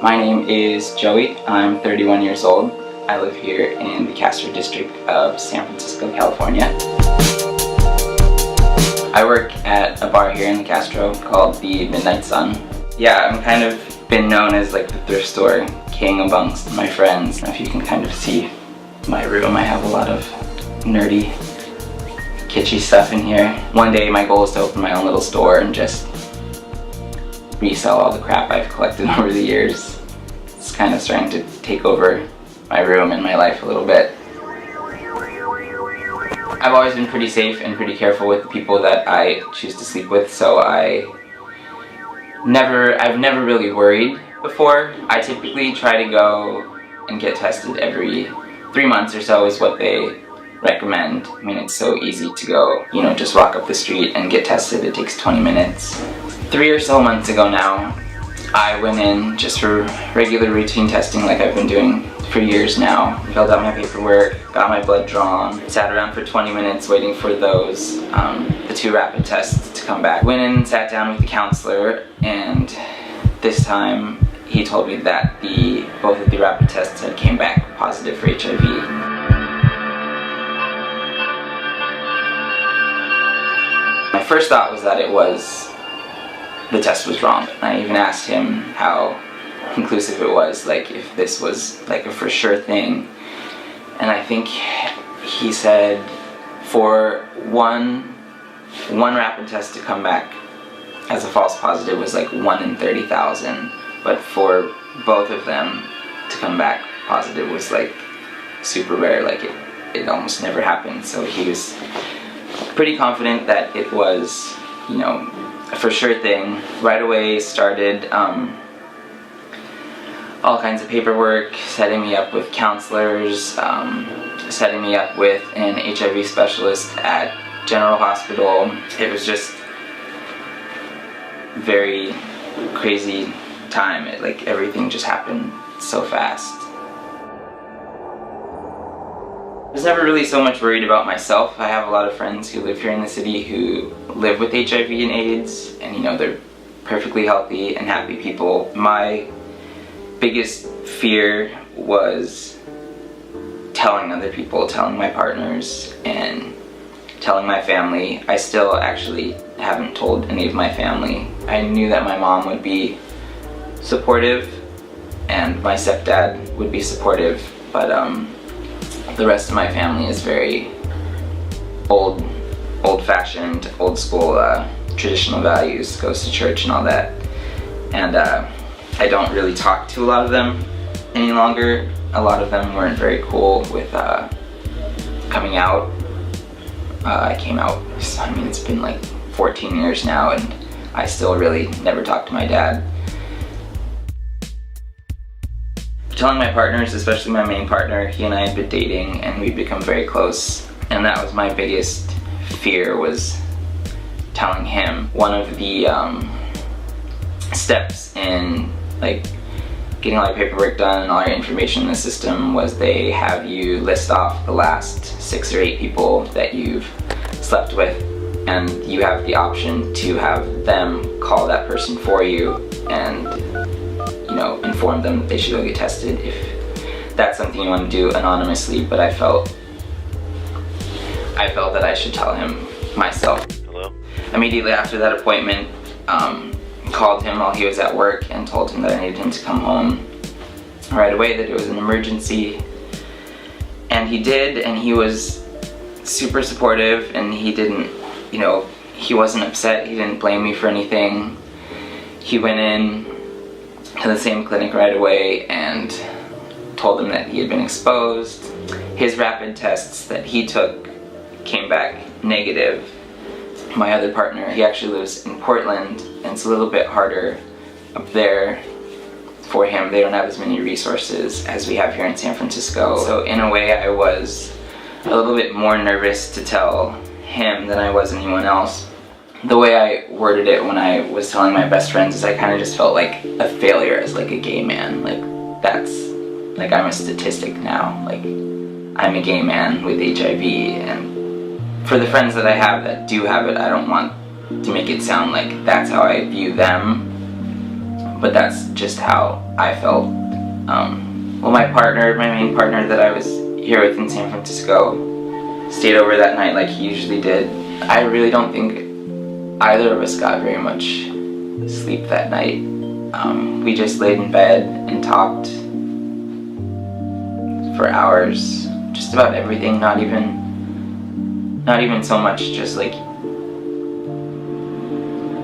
My name is Joey. I'm 31 years old. I live here in the Castro district of San Francisco, California. I work at a bar here in the Castro called the Midnight Sun. Yeah, I'm kind of been known as like the thrift store king amongst my friends. If you can kind of see my room, I have a lot of nerdy, kitschy stuff in here. One day my goal is to open my own little store and just resell all the crap I've collected over the years. It's kind of starting to take over my room and my life a little bit. I've always been pretty safe and pretty careful with the people that I choose to sleep with, so I've never really worried before. I typically try to go and get tested every 3 months or so is what they recommend. I mean, it's so easy to go, just walk up the street and get tested. It takes 20 minutes. 3 or so months ago now, I went in just for regular routine testing like I've been doing for years now. Filled out my paperwork, got my blood drawn, sat around for 20 minutes waiting for those, the 2 rapid tests to come back. Went in and sat down with the counselor, and this time he told me that both of the rapid tests had came back positive for HIV. My first thought was that the test was wrong. I even asked him how conclusive it was, like if this was like a for sure thing. And I think he said for one rapid test to come back as a false positive was like 1 in 30,000, but for both of them to come back positive was like super rare, like it almost never happened. So he was pretty confident that it was, a for sure thing. Right away started all kinds of paperwork, setting me up with counselors, setting me up with an HIV specialist at General Hospital. It was just very crazy time. Everything just happened so fast. I was never really so much worried about myself. I have a lot of friends who live here in the city who live with HIV and AIDS, and they're perfectly healthy and happy people. My biggest fear was telling other people, telling my partners, and telling my family. I still actually haven't told any of my family. I knew that my mom would be supportive and my stepdad would be supportive, but the rest of my family is very old-fashioned, old-school, traditional values, goes to church and all that. And I don't really talk to a lot of them any longer. A lot of them weren't very cool with coming out. I came out, it's been like 14 years now, and I still really never talked to my dad. Telling my partners, especially my main partner, he and I had been dating and we'd become very close, and that was my biggest fear, was telling him. One of the steps in getting all your paperwork done and all your information in the system was they have you list off the last 6 or 8 people that you've slept with, and you have the option to have them call that person for you and inform them that they should go get tested if that's something you want to do anonymously. But I felt that I should tell him myself. Hello? Immediately after that appointment, called him while he was at work and told him that I needed him to come home right away, that it was an emergency. And he did, and he was super supportive, and he didn't, he wasn't upset, he didn't blame me for anything. He went in to the same clinic right away and told them that he had been exposed. His rapid tests that he took came back negative. My other partner, he actually lives in Portland, and it's a little bit harder up there for him. They don't have as many resources as we have here in San Francisco. So in a way, I was a little bit more nervous to tell him than I was anyone else. The way I worded it when I was telling my best friends is I kind of just felt like a failure as a gay man. I'm a statistic now. I'm a gay man with HIV, and for the friends that I have that do have it, I don't want to make it sound like that's how I view them. but that's just how I felt. Well, my main partner that I was here with in San Francisco, stayed over that night like he usually did. I really don't think either of us got very much sleep that night. We just laid in bed and talked for hours, just about everything, not even so much just like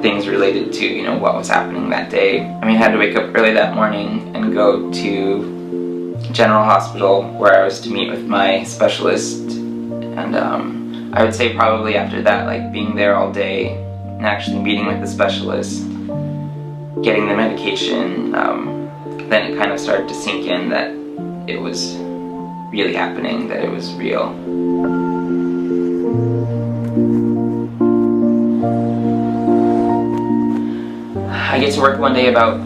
things related to, you know, what was happening that day. I mean, I had to wake up early that morning and go to General Hospital where I was to meet with my specialist, and I would say probably after that, like being there all day and actually meeting with the specialist, getting the medication, then it kind of started to sink in that it was really happening, that it was real. I get to work one day about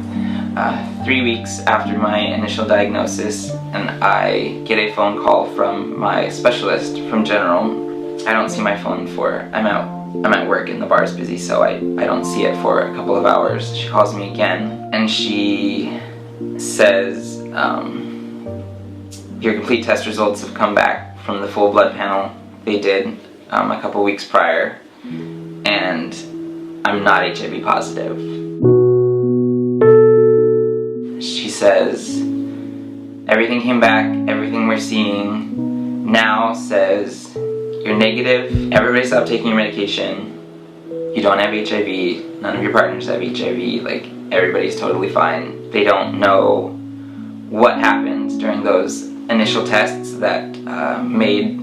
3 weeks after my initial diagnosis, and I get a phone call from my specialist from General. I don't see my phone I'm at work and the bar's busy, so I don't see it for a couple of hours. She calls me again and she says, your complete test results have come back from the full blood panel they did a couple weeks prior, and I'm not HIV positive. She says, everything came back, everything we're seeing now says you're negative, everybody stop taking your medication, you don't have HIV, none of your partners have HIV, like everybody's totally fine. They don't know what happened during those initial tests that made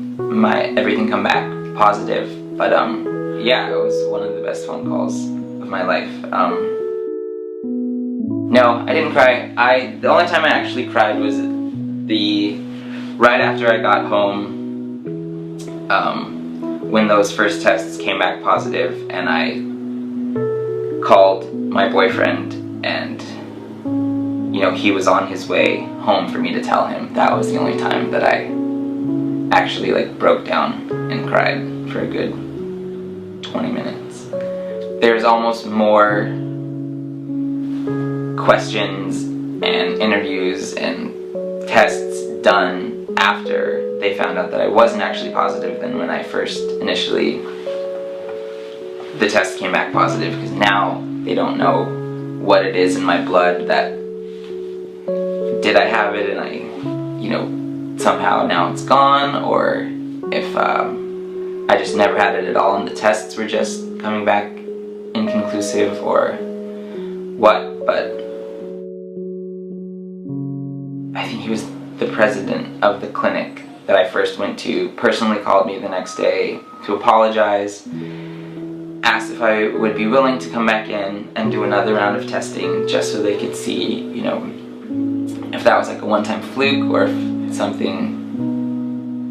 everything come back positive, but yeah, it was one of the best phone calls of my life. No, I didn't cry. The only time I actually cried was right after I got home, when those first tests came back positive, and I called my boyfriend, and you know, he was on his way home for me to tell him. That was the only time that I actually like broke down and cried for a good 20 minutes. There's almost more questions and interviews and tests done after they found out that I wasn't actually positive than when I first the test came back positive, because now they don't know what it is in my blood that did I have it and I, you know, somehow now it's gone, or if I just never had it at all and the tests were just coming back inconclusive, or what. But I think he was the president of the clinic that I first went to, personally called me the next day to apologize, asked if I would be willing to come back in and do another round of testing just so they could see, you know, if that was like a one-time fluke, or if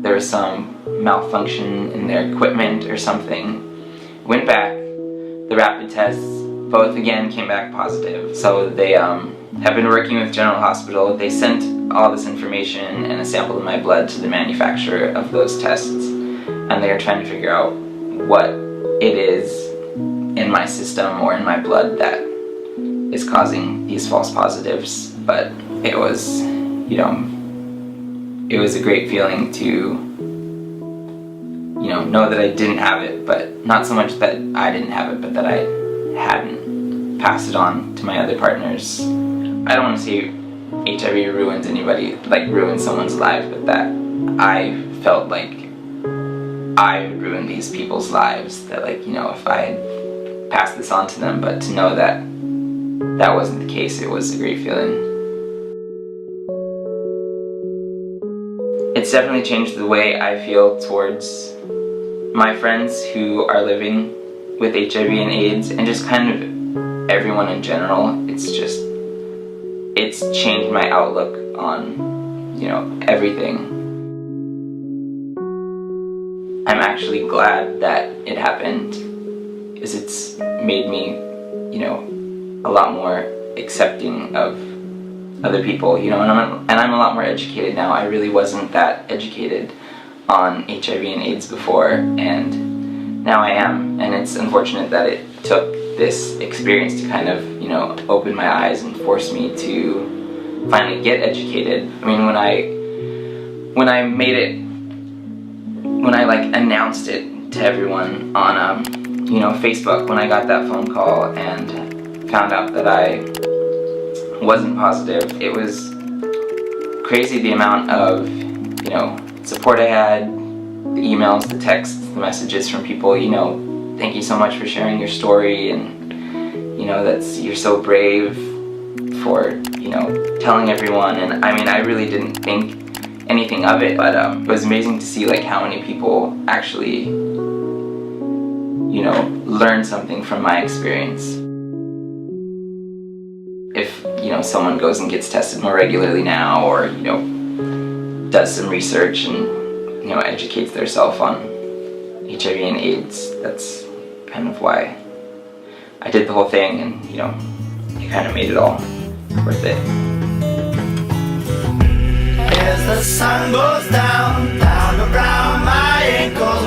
there was some malfunction in their equipment or something. Went back, the rapid tests both again came back positive. So they have been working with General Hospital. They sent all this information and a sample of my blood to the manufacturer of those tests, and they are trying to figure out what it is in my system or in my blood that is causing these false positives. But it was, you know, it was a great feeling to, you know that I didn't have it, but not so much that I didn't have it, but that I hadn't passed it on to my other partners. I don't want to say HIV ruins anybody, like ruins someone's life, but that I felt like I would ruin these people's lives, that, like, you know, if I had passed this on to them, but to know that that wasn't the case, it was a great feeling. It's definitely changed the way I feel towards my friends who are living with HIV and AIDS, and just kind of everyone in general. It's changed my outlook on, you know, everything. I'm actually glad that it happened, because it's made me, you know, a lot more accepting of other people, you know, and I'm a lot more educated now. I really wasn't that educated on HIV and AIDS before, and now I am, and it's unfortunate that it took this experience to kind of, you know, open my eyes and force me to finally get educated. I mean, when I like announced it to everyone on, you know, Facebook, when I got that phone call and found out that I wasn't positive, it was crazy the amount of, you know, support I had, the emails, the texts, the messages from people, you know, thank you so much for sharing your story, and, you know, you're so brave for, you know, telling everyone. And I mean, I really didn't think anything of it, but it was amazing to see like how many people actually, you know, learn something from my experience. If, you know, someone goes and gets tested more regularly now, or, you know, does some research and, you know, educates themselves on HIV and AIDS, that's kind of why I did the whole thing, and, you know, it kind of made it all worth it. As the sun goes down, down around my ankles.